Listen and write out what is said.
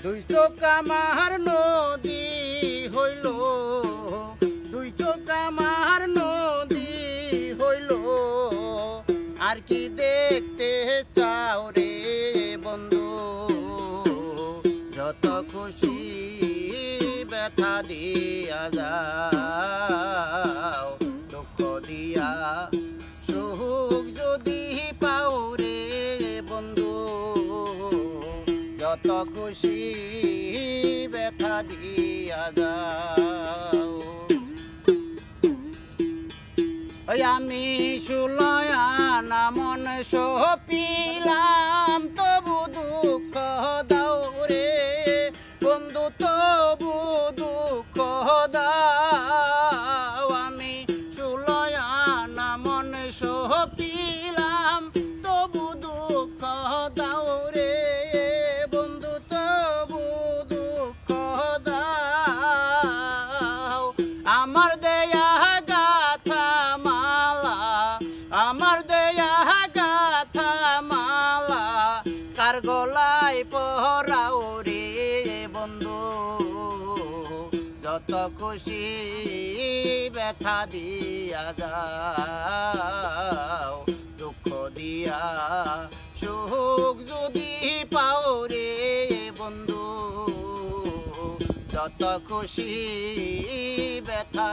দুই চোখ আমার নদী হইল, দুই চোখ আমার নদী হইল, আর কি দেখতে চাও রে বন্ধু? যত খুশি ব্যথা দিয়া যাও, দুঃখ দিয়া সুখ যদি পাও রে বন্ধু, যত খুশি ব্যথা দিয়া যাও। আমি সুলয়ানা মন সপিলাম, তবু দুঃখ দাও রে বন্ধু, তবু দুঃখ দাও। আমি সুলয়ানা মন সপিলাম, তবু দুঃখ দাও রে বন্ধু, তবু দুঃখ দাও। আমার দেয়া গাথা মালা, আমার দেয়া গাথা মালা, কার গলায় পরাও রে বন্ধু, যত খুশি ব্যথা দিয়া যাও, দুঃখ দিয়া সুখ যদি পাও রে বন্ধু, যত খুশি ব্যথা